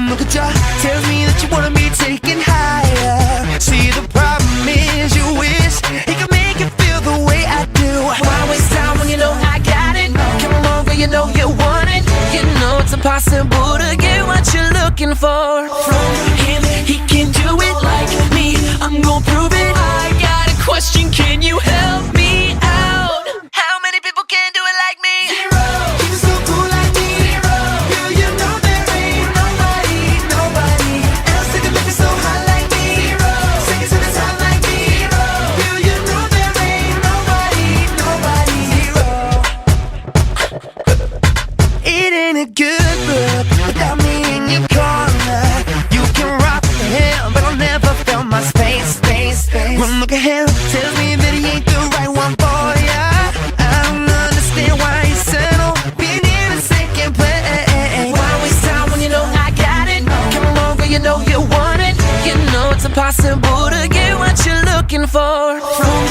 Look at ya, tells me that you wanna be taken higher. See, the problem is you wish he could make you feel the way I do. Why waste time when you know I got it? Come along, girl, you know you want it. You know it's impossible to get what you're looking for from him. He can do it like me, I'm gonna prove it. I got a question, can you help me out? How many people can do it like me? Zero. He's so cool like me. Zero. Girl, you know there ain't nobody else that can make it so hot like me. Zero. Sing it to the top like me. Zero. Girl, you know there ain't nobody. Zero. It ain't a good look without me in your corner. You can rock with him, but I'll never feel my space. One look at him tells me that he ain't the right one for ya. I don't understand why he settled being in a second place. Why waste time when you know I got it? Come along, girl, you know you want it. You know it's impossible to get what you're looking for from